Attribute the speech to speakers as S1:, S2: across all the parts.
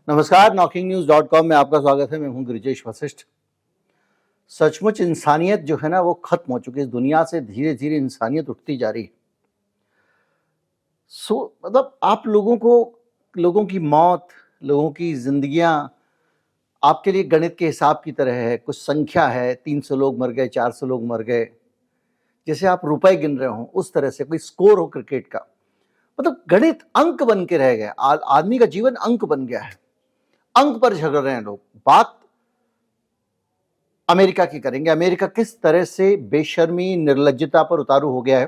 S1: नमस्कार, knocking-news.com में आपका स्वागत है। मैं हूं गिरिजेश वशिष्ठ। सचमुच इंसानियत जो है ना वो खत्म हो चुकी है। इस दुनिया से धीरे धीरे इंसानियत उठती जा रही है। मतलब आप लोगों की मौत, लोगों की जिंदगियां आपके लिए गणित के हिसाब की तरह है। कुछ संख्या है, 300 लोग मर गए, 400 लोग मर गए, जैसे आप रुपए गिन रहे हो उस तरह से, कोई स्कोर हो क्रिकेट का। मतलब गणित अंक बन के रह गया। आदमी का जीवन अंक बन गया है। अंक पर झगड़ रहे हैं लोग। बात अमेरिका की करेंगे। अमेरिका किस तरह से बेशर्मी, निर्लज्जता पर उतारू हो गया है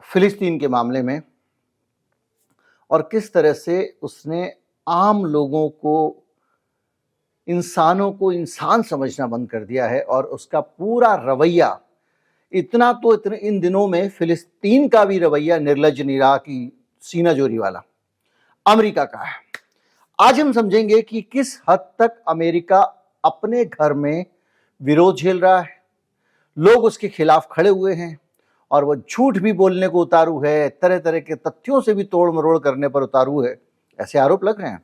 S1: फिलिस्तीन के मामले में, और किस तरह से उसने आम लोगों को, इंसानों को इंसान समझना बंद कर दिया है। और उसका पूरा रवैया इतने इन दिनों में फिलिस्तीन का भी रवैया निर्लज, निरा की सीनाजोरी वाला अमेरिका का है। आज हम समझेंगे कि किस हद तक अमेरिका अपने घर में विरोध झेल रहा है, लोग उसके खिलाफ खड़े हुए हैं और वो झूठ भी बोलने को उतारू है, तरह तरह के तथ्यों से भी तोड़ मरोड़ करने पर उतारू है, ऐसे आरोप लग रहे हैं,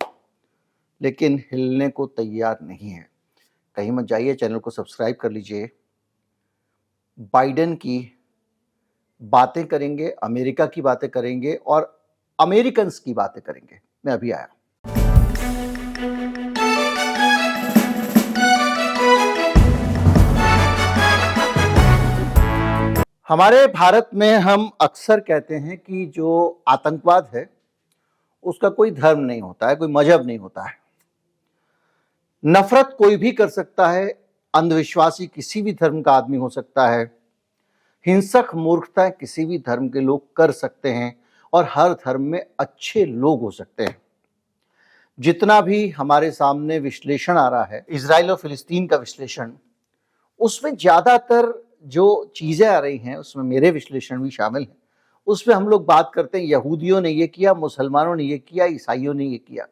S1: लेकिन हिलने को तैयार नहीं है। कहीं मत जाइए, चैनल को सब्सक्राइब कर लीजिए। बाइडेन की बातें करेंगे, अमेरिका की बातें करेंगे और अमेरिकन्स की बातें करेंगे। मैं अभी आया। हमारे भारत में हम अक्सर कहते हैं कि जो आतंकवाद है उसका कोई धर्म नहीं होता है, कोई मजहब नहीं होता है। नफरत कोई भी कर सकता है, अंधविश्वासी किसी भी धर्म का आदमी हो सकता है, हिंसक मूर्खता किसी भी धर्म के लोग कर सकते हैं, और हर धर्म में अच्छे लोग हो सकते हैं। जितना भी हमारे सामने विश्लेषण आ रहा है, इजराइल और फिलिस्तीन का विश्लेषण, उसमें ज्यादातर जो चीजें आ रही हैं उसमें मेरे विश्लेषण भी शामिल हैं। उसमें हम लोग बात करते हैं यहूदियों ने ये किया, मुसलमानों ने ये किया, ईसाइयों ने ये किया।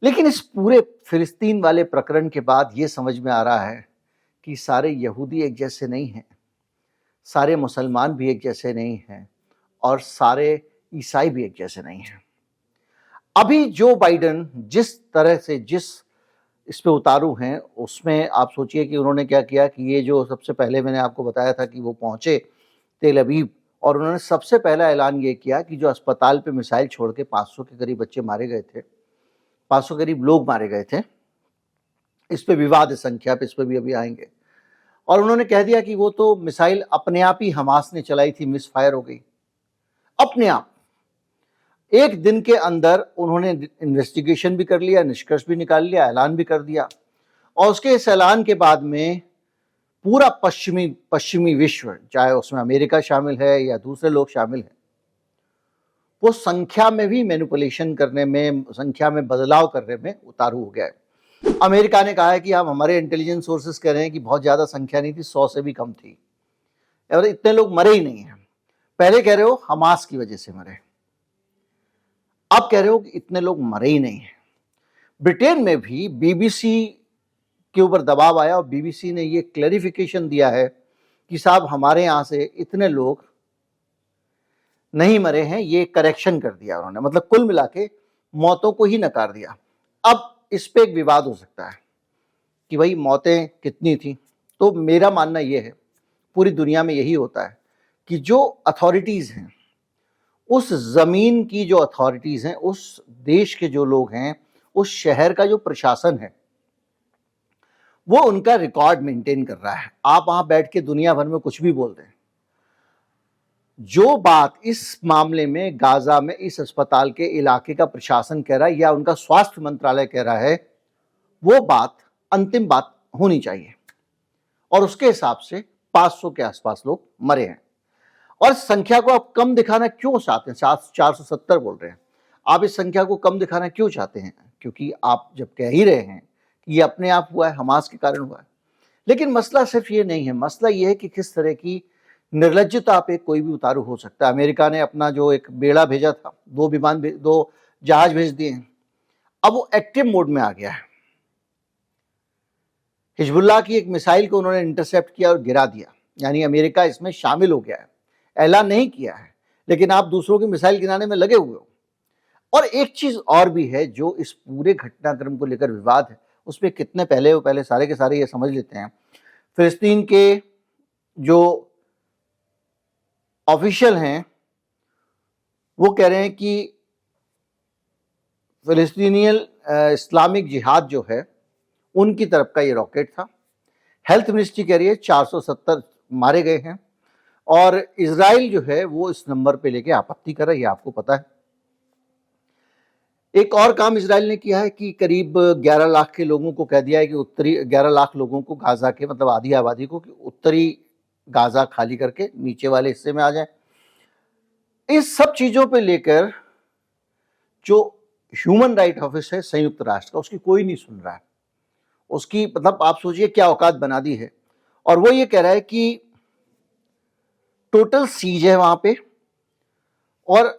S1: लेकिन इस पूरे फिलिस्तीन वाले प्रकरण के बाद ये समझ में आ रहा है कि सारे यहूदी एक जैसे नहीं हैं, सारे मुसलमान भी एक जैसे नहीं हैं, और सारे ईसाई भी एक जैसे नहीं हैं। अभी जो बाइडेन जिस तरह से इस पे उतारू हैं, उसमें आप सोचिए कि उन्होंने क्या किया कि ये जो सबसे पहले मैंने आपको बताया था कि वो पहुंचे तेल अवीव, और उन्होंने सबसे पहला ऐलान ये किया कि जो अस्पताल पे मिसाइल छोड़ के 500 के करीब बच्चे मारे गए थे, 500 करीब लोग मारे गए थे, इस पे विवाद है संख्या पे, इस पे भी अभी आएंगे। और उन्होंने कह दिया कि वो तो मिसाइल अपने आप ही हमास ने चलाई थी, मिस फायर हो गई अपने आप। एक दिन के अंदर उन्होंने इन्वेस्टिगेशन भी कर लिया, निष्कर्ष भी निकाल लिया, ऐलान भी कर दिया। और उसके इस ऐलान के बाद में पूरा पश्चिमी विश्व, चाहे उसमें अमेरिका शामिल है या दूसरे लोग शामिल हैं, वो संख्या में भी मैनिपुलेशन करने में, संख्या में बदलाव करने में उतारू हो गया है। अमेरिका ने कहा है कि हमारे इंटेलिजेंस सोर्सेस कह रहे हैं कि बहुत ज्यादा संख्या नहीं थी, 100 से भी कम थी, और इतने लोग मरे ही नहीं हैं। पहले कह रहे हो हमास की वजह से मरे, अब कह रहे हो कि इतने लोग मरे ही नहीं हैं। ब्रिटेन में भी बीबीसी के ऊपर दबाव आया और बीबीसी ने ये क्लैरिफिकेशन दिया है कि साहब हमारे यहां से इतने लोग नहीं मरे हैं, ये करेक्शन कर दिया उन्होंने, मतलब कुल मिला के मौतों को ही नकार दिया। अब इस पे एक विवाद हो सकता है कि भाई मौतें कितनी थी। तो मेरा मानना यह है, पूरी दुनिया में यही होता है कि जो अथॉरिटीज हैं, उस जमीन की जो अथॉरिटीज हैं, उस देश के जो लोग हैं, उस शहर का जो प्रशासन है, वो उनका रिकॉर्ड मेंटेन कर रहा है। आप वहां बैठ के दुनिया भर में कुछ भी बोल दें, जो बात इस मामले में गाजा में इस अस्पताल के इलाके का प्रशासन कह रहा है या उनका स्वास्थ्य मंत्रालय कह रहा है, वो बात अंतिम बात होनी चाहिए। और उसके हिसाब से 500 के आसपास लोग मरे हैं। और संख्या को आप कम दिखाना क्यों चाहते हैं? 470 बोल रहे हैं आप, इस संख्या को कम दिखाना क्यों चाहते हैं? क्योंकि आप जब कह ही रहे हैं कि ये अपने आप हुआ है, हमास के कारण हुआ है। लेकिन मसला सिर्फ ये नहीं है, मसला ये है कि किस तरह की निर्लज्जता पे कोई भी उतारू हो सकता है। अमेरिका ने अपना जो एक बेड़ा भेजा था, 2 जहाज भेज दिए हैं, अब वो एक्टिव मोड में आ गया है। हिजबुल्लाह की एक मिसाइल को उन्होंने इंटरसेप्ट किया और गिरा दिया, यानी अमेरिका इसमें शामिल हो गया है। ऐलान नहीं किया है, लेकिन आप दूसरों की मिसाइल गिराने में लगे हुए हो। और एक चीज और भी है जो इस पूरे घटनाक्रम को लेकर विवाद है, उसमें कितने पहले वो पहले सारे के सारे ये समझ लेते हैं। फिलिस्तीन के जो ऑफिशियल हैं वो कह रहे हैं कि फिलिस्तीनियन इस्लामिक जिहाद जो है उनकी तरफ का ये रॉकेट था। हेल्थ मिनिस्ट्री कह रही है 470 मारे गए हैं और इजराइल जो है वो इस नंबर पे लेके आपत्ति कर रहा है, ये आपको पता है। एक और काम इजराइल ने किया है कि करीब 11 लाख के लोगों को कह दिया है कि उत्तरी 11 लाख लोगों को गाजा के मतलब आधी आबादी को कि उत्तरी गाजा खाली करके नीचे वाले हिस्से में आ जाए। इस सब चीजों पे लेकर जो ह्यूमन राइट ऑफिस है संयुक्त राष्ट्र का, उसकी कोई नहीं सुन रहा है। उसकी मतलब आप सोचिए क्या औकात बना दी है। और वो ये कह रहा है कि टोटल सीज है वहां पे और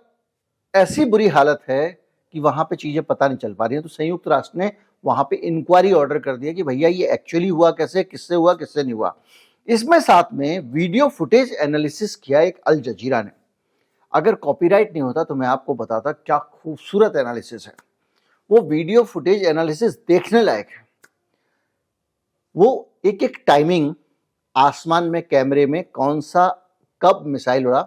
S1: ऐसी बुरी हालत है कि वहां पे चीजें पता नहीं चल पा रही हैं। तो संयुक्त राष्ट्र ने वहां पे इंक्वायरी ऑर्डर कर दिया कि भैया ये एक्चुअली हुआ कैसे, किससे हुआ, किससे नहीं हुआ। इसमें साथ में वीडियो फुटेज एनालिसिस किया एक अल जजीरा ने। अगर कॉपीराइट नहीं होता तो मैं आपको बताता क्या खूबसूरत एनालिसिस है। वो वीडियो फुटेज एनालिसिस देखने लायक है। वो एक एक टाइमिंग आसमान में कैमरे में कौन सा कब मिसाइल उड़ा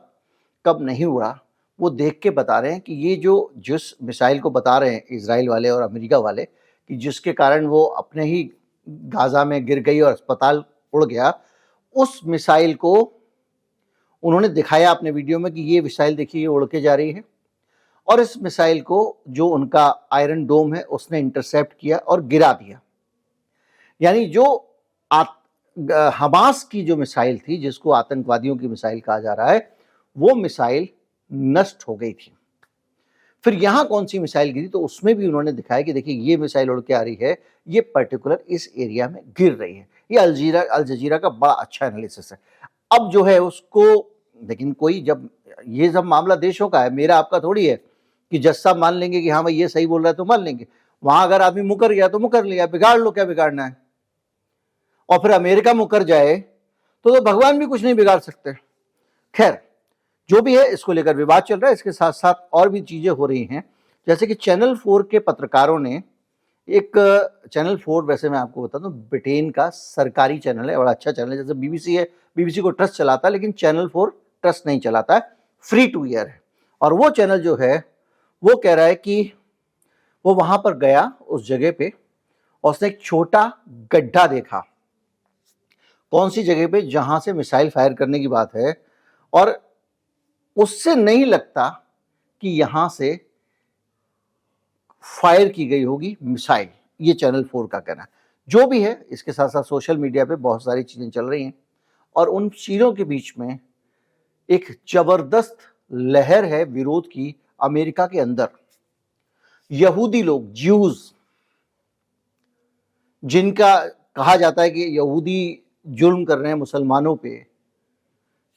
S1: कब नहीं उड़ा वो देख के बता रहे हैं कि ये जो जिस मिसाइल को बता रहे हैं इजराइल वाले और अमेरिका वाले कि जिसके कारण वो अपने ही गाजा में गिर गई और अस्पताल उड़ गया, उस मिसाइल को उन्होंने दिखाया अपने वीडियो में कि ये मिसाइल देखिए ये उड़ के जा रही है और इस मिसाइल को जो उनका आयरन डोम है उसने इंटरसेप्ट किया और गिरा दिया। यानी जो हमास की जो मिसाइल थी जिसको आतंकवादियों की मिसाइल कहा जा रहा है वो मिसाइल नष्ट हो गई थी। फिर यहां कौन सी मिसाइल गिरी तो उसमें भी उन्होंने दिखाया कि देखिए ये मिसाइल उड़ के आ रही है, ये पर्टिकुलर इस एरिया में गिर रही है। ये अल जजीरा का बड़ा अच्छा एनालिसिस है। अब जो है उसको, लेकिन कोई जब ये सब मामला देशों का है, मेरा आपका थोड़ी है कि जज साहब मान लेंगे कि हाँ भाई ये सही बोल रहा है तो मान लेंगे। वहां अगर आदमी मुकर गया तो मुकर लिया, बिगाड़ लो, क्या बिगाड़ना है। और फिर अमेरिका मुकर जाए तो भगवान भी कुछ नहीं बिगाड़ सकते। खैर जो भी है इसको लेकर विवाद चल रहा है। इसके साथ साथ और भी चीजें हो रही हैं, जैसे कि चैनल 4 के पत्रकारों ने एक चैनल 4 वैसे मैं आपको बता दूं ब्रिटेन का सरकारी चैनल है, बड़ा अच्छा चैनल है। जैसे बीबीसी है, बीबीसी को ट्रस्ट चलाता है लेकिन चैनल 4 ट्रस्ट नहीं चलाता है, फ्री टू ईयर है। और वो चैनल जो है वो कह रहा है कि वो वहां पर गया उस जगह पे और उसने एक छोटा गड्ढा देखा। कौन सी जगह पे? जहां से मिसाइल फायर करने की बात है और उससे नहीं लगता कि यहां से फायर की गई होगी मिसाइल। ये चैनल 4 का कहना है। जो भी है इसके साथ साथ सोशल मीडिया पे बहुत सारी चीजें चल रही हैं और उन चीजों के बीच में एक जबरदस्त लहर है विरोध की अमेरिका के अंदर। यहूदी लोग, ज्यूज, जिनका कहा जाता है कि यहूदी जुर्म कर रहे हैं मुसलमानों पे,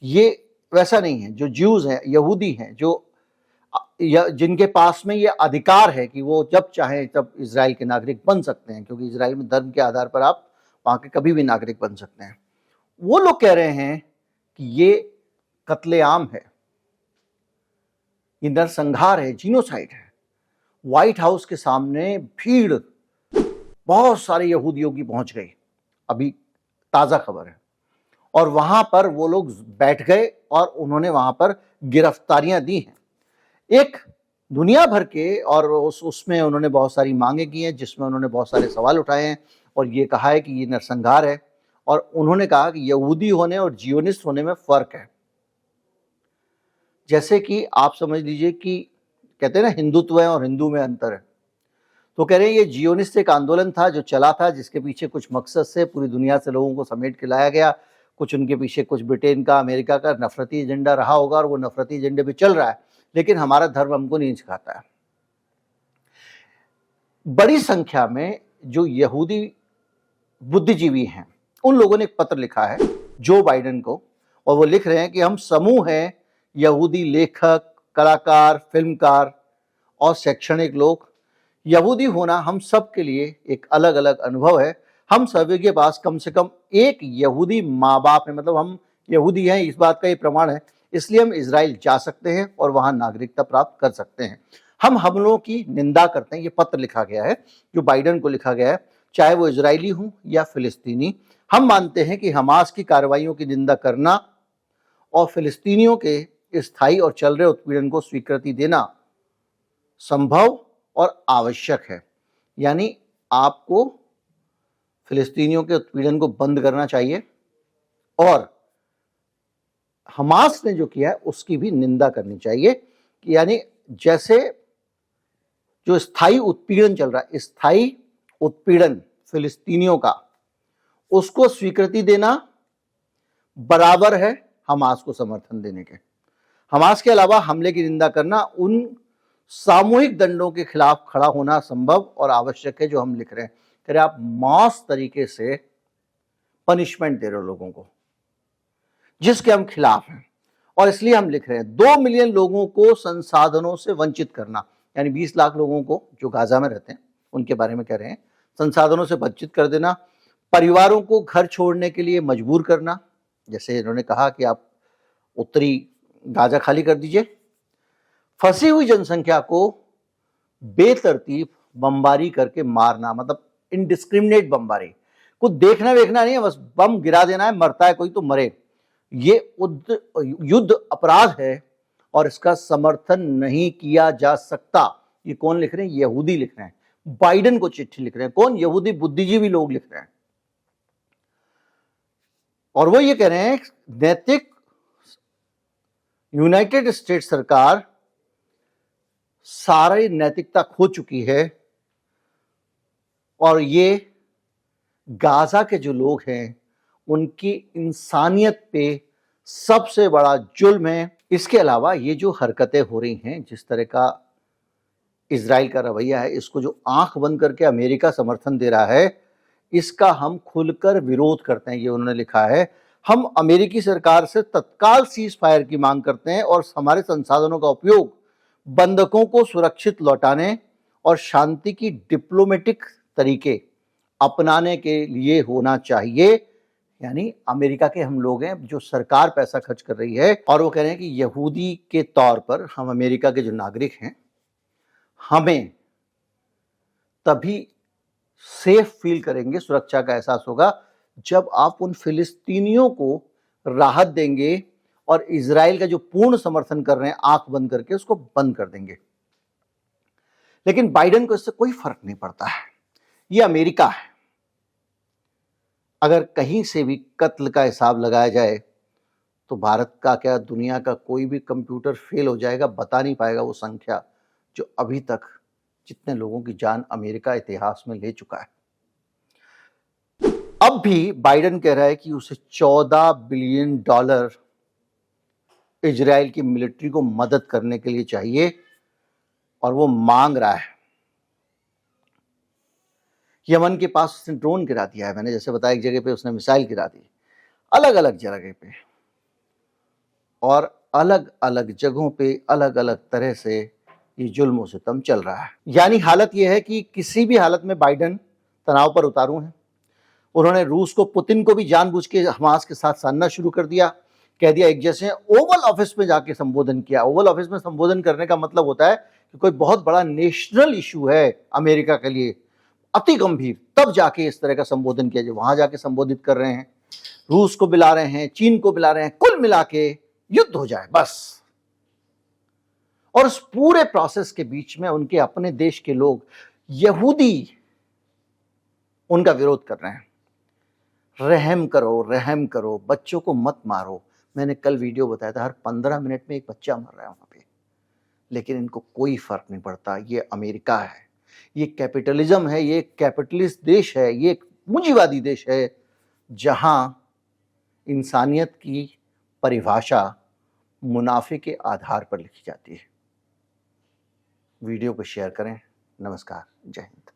S1: ये वैसा नहीं है। जो ज्यूज हैं, यहूदी हैं, जो जिनके पास में ये अधिकार है कि वो जब चाहें तब इजराइल के नागरिक बन सकते हैं, क्योंकि इजराइल में धर्म के आधार पर आप वहां के कभी भी नागरिक बन सकते हैं। वो लोग कह रहे हैं कि ये कत्लेआम है, ये नरसंहार है, जीनोसाइड है। व्हाइट हाउस के सामने भीड़ बहुत सारे यहूदियों की पहुंच गई, अभी ताजा खबर है। और वहां पर वो लोग बैठ गए और उन्होंने वहां पर गिरफ्तारियां दी हैं एक दुनिया भर के, और उसमें उन्होंने बहुत सारी मांगे की हैं जिसमें उन्होंने बहुत सारे सवाल उठाए हैं और ये कहा है कि ये नरसंहार है। और उन्होंने कहा कि यहूदी होने और जियोनिस्ट होने में फर्क है। जैसे कि आप समझ लीजिए कि कहते हैं ना हिंदुत्व है और हिंदू में अंतर है, तो कह रहे हैं ये जियोनिस्ट एक आंदोलन था जो चला था, जिसके पीछे कुछ मकसद से पूरी दुनिया से लोगों को समेट के लाया गया। कुछ उनके पीछे कुछ ब्रिटेन का, अमेरिका का नफरती एजेंडा रहा होगा और वो नफरती एजेंडे पे चल रहा है, लेकिन हमारा धर्म हमको नहीं सिखाता है। बड़ी संख्या में जो यहूदी बुद्धिजीवी हैं उन लोगों ने एक पत्र लिखा है जो बाइडेन को, और वो लिख रहे हैं कि हम समूह हैं यहूदी लेखक, कलाकार, फिल्मकार और शैक्षणिक लोग। यहूदी होना हम सब के लिए एक अलग अलग अनुभव है। हम सभी के पास कम से कम एक यहूदी माँ बाप है, मतलब हम यहूदी हैं इस बात का ये प्रमाण है, इसलिए हम इजराइल जा सकते हैं और वहां नागरिकता प्राप्त कर सकते हैं। हम हमलों की निंदा करते हैं। ये पत्र लिखा गया है जो बाइडेन को लिखा गया है, चाहे वो इजरायली हो या फिलिस्तीनी। हम मानते हैं कि हमास की कार्रवाइयों की निंदा करना और फिलिस्तीनियों के स्थायी और चल रहे उत्पीड़न को स्वीकृति देना संभव और आवश्यक है। यानी आपको फिलिस्तीनियों के उत्पीड़न को बंद करना चाहिए और हमास ने जो किया है उसकी भी निंदा करनी चाहिए। कि यानी जैसे जो स्थायी उत्पीड़न चल रहा है, स्थायी उत्पीड़न फिलिस्तीनियों का, उसको स्वीकृति देना बराबर है हमास को समर्थन देने के। हमास के अलावा हमले की निंदा करना, उन सामूहिक दंडों के खिलाफ खड़ा होना संभव और आवश्यक है जो हम लिख रहे हैं। कह रहे आप मास तरीके से पनिशमेंट दे रहे हो लोगों को, जिसके हम खिलाफ हैं, और इसलिए हम लिख रहे हैं 2 मिलियन लोगों को संसाधनों से वंचित करना, यानी 20 लाख लोगों को जो गाजा में रहते हैं उनके बारे में कह रहे हैं, संसाधनों से वंचित कर देना, परिवारों को घर छोड़ने के लिए मजबूर करना, जैसे इन्होंने कहा कि आप उत्तरी गाजा खाली कर दीजिए, फंसी हुई जनसंख्या को बेतरतीब बमबारी करके मारना, मतलब इनडिस्क्रिमिनेट बमबारी, कुछ देखना वेखना नहीं है, बस बम गिरा देना है, मरता है कोई तो मरे। ये युद्ध अपराध है और इसका समर्थन नहीं किया जा सकता। ये कौन लिख रहे हैं? यहूदी लिख रहे हैं, बाइडेन को चिट्ठी लिख रहे हैं। कौन? यहूदी बुद्धिजीवी लोग लिख रहे हैं। और वो ये कह रहे हैं नैतिक यूनाइटेड स्टेट्स सरकार सारी नैतिकता खो चुकी है और ये गाजा के जो लोग हैं उनकी इंसानियत पे सबसे बड़ा जुल्म है। इसके अलावा ये जो हरकतें हो रही हैं, जिस तरह का इजराइल का रवैया है, इसको जो आंख बंद करके अमेरिका समर्थन दे रहा है, इसका हम खुलकर विरोध करते हैं। ये उन्होंने लिखा है, हम अमेरिकी सरकार से तत्काल सीज फायर की मांग करते हैं और हमारे संसाधनों का उपयोग बंधकों को सुरक्षित लौटाने और शांति की डिप्लोमेटिक तरीके अपनाने के लिए होना चाहिए। यानी अमेरिका के हम लोग हैं, जो सरकार पैसा खर्च कर रही है, और वो कह रहे हैं कि यहूदी के तौर पर हम अमेरिका के जो नागरिक हैं, हमें तभी सेफ फील करेंगे, सुरक्षा का एहसास होगा, जब आप उन फिलिस्तीनियों को राहत देंगे और इजराइल का जो पूर्ण समर्थन कर रहे हैं आंख बंद करके उसको बंद कर देंगे। लेकिन बाइडेन को इससे कोई फर्क नहीं पड़ता है। ये अमेरिका है। अगर कहीं से भी कत्ल का हिसाब लगाया जाए तो भारत का क्या, दुनिया का कोई भी कंप्यूटर फेल हो जाएगा, बता नहीं पाएगा वो संख्या जो अभी तक जितने लोगों की जान अमेरिका इतिहास में ले चुका है। अब भी बाइडेन कह रहा है कि उसे $14 बिलियन इजराइल की मिलिट्री को मदद करने के लिए चाहिए और वो मांग रहा है। यमन के पास उसने ड्रोन गिरा दिया है, मैंने जैसे बताया, एक जगह पे उसने मिसाइल गिरा दी, अलग अलग जगह पे, और अलग अलग जगहों पे अलग अलग तरह से ये जुल्म व सितम चल रहा है। यानी हालत ये है कि किसी भी हालत में बाइडेन तनाव पर उतारू हैं। उन्होंने रूस को, पुतिन को भी जानबूझ के हमास के साथ साधना शुरू कर दिया, कह दिया एक जैसे ओवल ऑफिस में जाके संबोधन किया। ओवल ऑफिस में संबोधन करने का मतलब होता है कि कोई बहुत बड़ा नेशनल इशू है अमेरिका के लिए, अति गंभीर, तब जाके इस तरह का संबोधन किया जाए। वहां जाके संबोधित कर रहे हैं, रूस को बुला रहे हैं, चीन को बुला रहे हैं, कुल मिला के युद्ध हो जाए बस। और उस पूरे प्रोसेस के बीच में उनके अपने देश के लोग, यहूदी, उनका विरोध कर रहे हैं। रहम करो, रहम करो, बच्चों को मत मारो। मैंने कल वीडियो बताया था, हर 15 मिनट में एक बच्चा मर रहा है वहां पे, लेकिन इनको कोई फर्क नहीं पड़ता। ये अमेरिका है, ये कैपिटलिज्म है, ये कैपिटलिस्ट देश है, ये पूंजीवादी देश है, जहां इंसानियत की परिभाषा मुनाफे के आधार पर लिखी जाती है। वीडियो को शेयर करें। नमस्कार, जय हिंद।